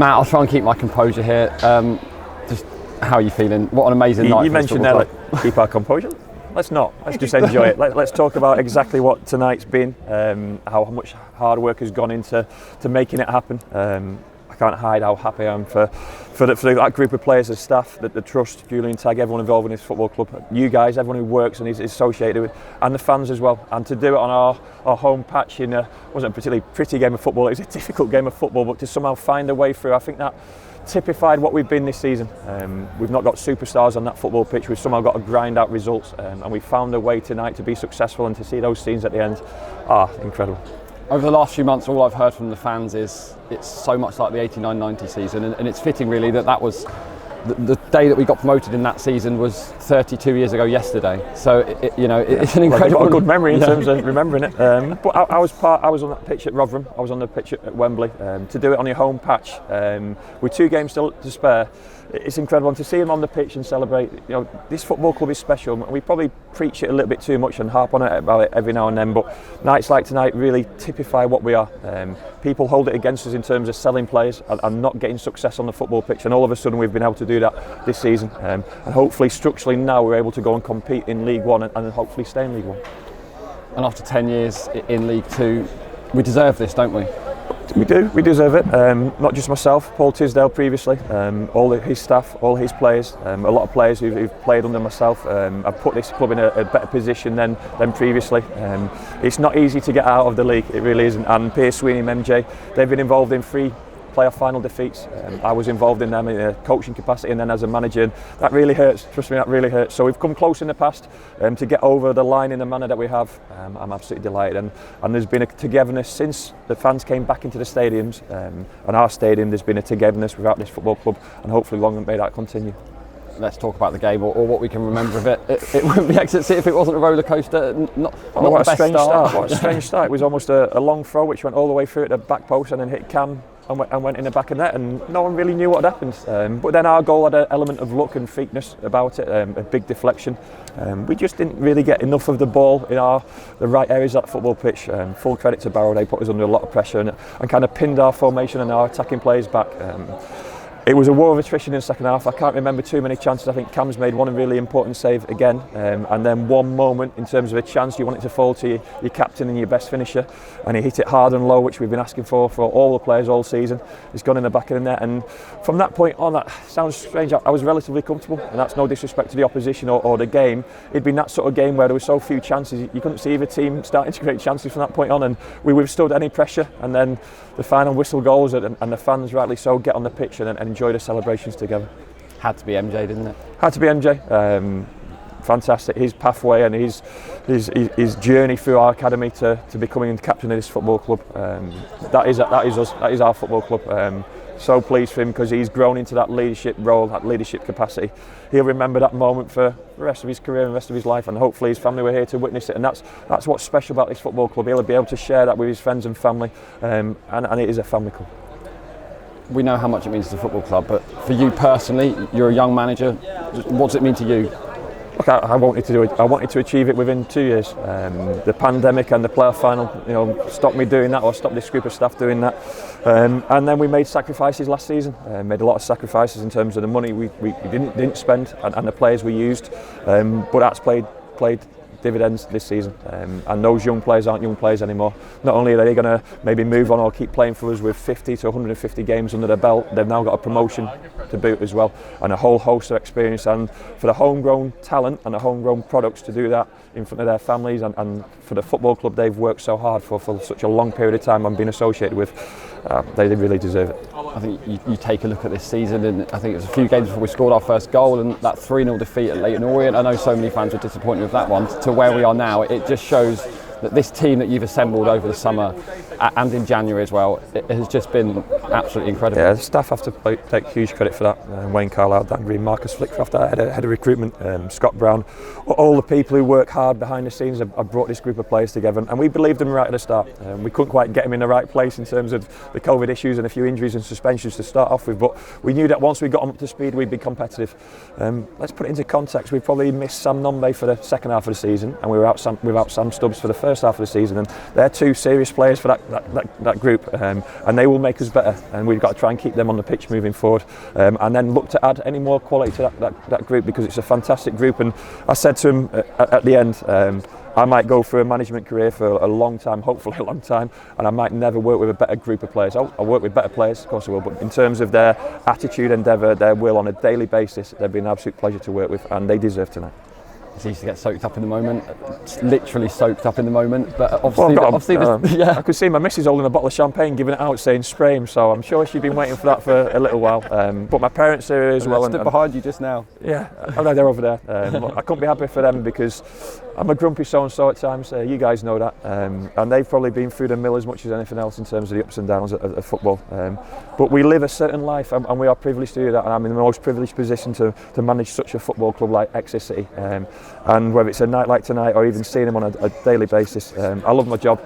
Matt, I'll try and keep my composure here. Just how are you feeling? What an amazing night. You mentioned there, keep our composure. Let's not. Let's just enjoy it. Let's talk about exactly what tonight's been, how much hard work has gone into making it happen. I can't hide how happy I am for that group of players, the staff, the trust, Julian Tagg, everyone involved in this football club, you guys, everyone who works and is associated with, and the fans as well. And to do it on our home patch in wasn't a particularly pretty game of football. It was a difficult game of football, but to somehow find a way through, I think that typified what we've been this season. We've not got superstars on that football pitch. We've somehow got to grind out results, and we found a way tonight to be successful and to see those scenes at the end. Incredible. Over the last few months, all I've heard from the fans is it's so much like the 89-90 season, and it's fitting really that was the day that we got promoted in that season was 32 years ago yesterday. So it's an incredible. I've got a good memory in terms of remembering it. But I was on that pitch at Rotherham. I was on the pitch at Wembley. To do it on your home patch with 2 games still to spare, it's incredible. And to see him on the pitch and celebrate, this football club is special. We probably preach it a little bit too much and harp on it about it every now and then, but nights like tonight really typify what we are. People hold it against us in terms of selling players and not getting success on the football pitch, and all of a sudden we've been able to do that this season. And hopefully structurally now we're able to go and compete in League One and hopefully stay in League One. And after 10 years in League Two, we deserve this, don't we? We do, we deserve it. Not just myself, Paul Tisdale previously, all his staff, all his players, a lot of players who've played under myself. I've put this club in a better position than previously. It's not easy to get out of the league, it really isn't. And Piers Sweeney and MJ, they've been involved in 3 playoff final defeats. I was involved in them in a coaching capacity and then as a manager, and that really hurts. Trust me, that really hurts. So we've come close in the past to get over the line in the manner that we have. I'm absolutely delighted, and there's been a togetherness since the fans came back into the stadiums and our stadium. There's been a togetherness without this football club, and hopefully long may that continue. Let's talk about the game or what we can remember of it. It wouldn't be Exeter City if it wasn't a roller coaster. Not what the a strange start. What a strange start. It was almost a long throw which went all the way through at the back post and then hit Cam and went in the back of net, and no one really knew what had happened. But then our goal had an element of luck and fleetness about it, a big deflection. We just didn't really get enough of the ball in the right areas of that football pitch. Full credit to Barrow, they put us under a lot of pressure and kind of pinned our formation and our attacking players back. It was a war of attrition in the second half. I can't remember too many chances. I think Cam's made one really important save again, and then one moment in terms of a chance you want it to fall to your captain and your best finisher, and he hit it hard and low, which we've been asking for all the players all season. It's gone in the back of the net, and from that point on, that sounds strange, I was relatively comfortable, and that's no disrespect to the opposition or the game. It'd been that sort of game where there were so few chances, you couldn't see either team starting to create chances from that point on, and we withstood any pressure, and then the final whistle goes, and the fans, rightly so, get on the pitch and enjoy the celebrations together. Had to be MJ, didn't it? Had to be MJ. Fantastic. His pathway and his journey through our academy to becoming captain of this football club. That is us. That is our football club. So pleased for him because he's grown into that leadership role, that leadership capacity. He'll remember that moment for the rest of his career and the rest of his life, and hopefully his family were here to witness it. And that's what's special about this football club. He'll be able to share that with his friends and family, and it is a family club. We know how much it means to the football club, but for you personally, you're a young manager. What does it mean to you? Look, I wanted to do it. I wanted to achieve it within 2 years. The pandemic and the playoff final, stopped me doing that, or stopped this group of staff doing that. And then we made sacrifices last season. Made a lot of sacrifices in terms of the money we didn't spend and the players we used. But that's played dividends this season, and those young players aren't young players anymore. Not only are they going to maybe move on or keep playing for us with 50 to 150 games under their belt, they've now got a promotion to boot as well, and a whole host of experience. And for the homegrown talent and the homegrown products to do that in front of their families, and for the football club they've worked so hard for such a long period of time and been associated with, they really deserve it. I think you take a look at this season, and I think it was a few games before we scored our first goal, and that 3-0 defeat at Leyton Orient. I know so many fans were disappointed with that one. To where we are now, it just shows that this team that you've assembled over the summer and in January as well, it has just been absolutely incredible. Yeah, the staff have to take huge credit for that. Wayne Carlisle, Dan Green, Marcus Flickcroft, head of recruitment, Scott Brown, all the people who work hard behind the scenes have brought this group of players together, and we believed them right at the start. We couldn't quite get them in the right place in terms of the COVID issues and a few injuries and suspensions to start off with, but we knew that once we got them up to speed we'd be competitive. Let's put it into context. We probably missed Sam Nombe for the second half of the season, and we were without Sam Stubbs for the first. first half of the season, and they're 2 serious players for that group, and they will make us better, and we've got to try and keep them on the pitch moving forward, and then look to add any more quality to that group, because it's a fantastic group. And I said to him at the end, I might go through a management career for a long time, hopefully a long time, and I might never work with a better group of players. I'll work with better players, of course I will, but in terms of their attitude, endeavour, their will on a daily basis, they've been an absolute pleasure to work with, and they deserve tonight. It's easy to get soaked up in the moment, literally soaked up in the moment, but obviously, yeah. I could see my missus holding a bottle of champagne, giving it out, saying spray him, so I'm sure she's been waiting for that for a little while. But my parents are here as well. I stood behind you just now. Yeah, I know they're over there. I couldn't be happy for them, because I'm a grumpy so-and-so at times, you guys know that, and they've probably been through the mill as much as anything else in terms of the ups and downs of football. But we live a certain life, and we are privileged to do that, and I'm in the most privileged position to manage such a football club like Exeter City. And whether it's a night like tonight or even seeing them on a daily basis, I love my job,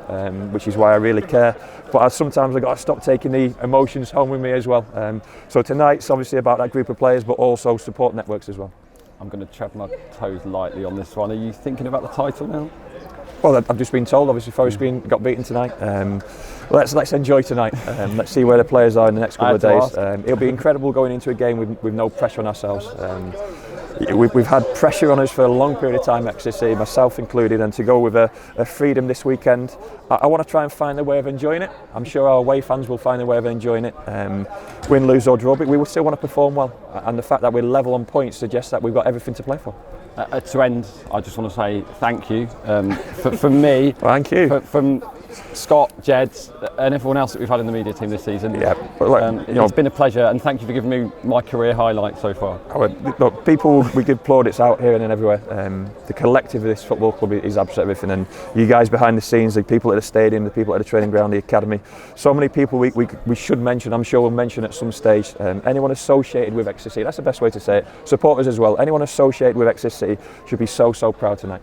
which is why I really care. But sometimes I've got to stop taking the emotions home with me as well. So tonight's obviously about that group of players, but also support networks as well. I'm going to tread my toes lightly on this one. Are you thinking about the title now? Well, I've just been told, obviously Forest got beaten tonight. Let's enjoy tonight. Let's see where the players are in the next couple of days. It'll be incredible going into a game with no pressure on ourselves. We've had pressure on us for a long period of time, Exeter City, myself included, and to go with a freedom this weekend, I want to try and find a way of enjoying it. I'm sure our away fans will find a way of enjoying it. Win, lose or draw, but we will still want to perform well, and the fact that we're level on points suggests that we've got everything to play for. To end, I just want to say thank you from me. Thank you. From Scott, Jed, and everyone else that we've had in the media team this season. Yeah, it's been a pleasure, and thank you for giving me my career highlight so far. Look, people, we give plaudits out here and everywhere. The collective of this football club is absolutely everything, and you guys behind the scenes, the people at the stadium, the people at the training ground, the academy, so many people we should mention, I'm sure we'll mention at some stage. Anyone associated with Exeter City, that's the best way to say it. Supporters as well. Anyone associated with Exeter City should be so proud tonight.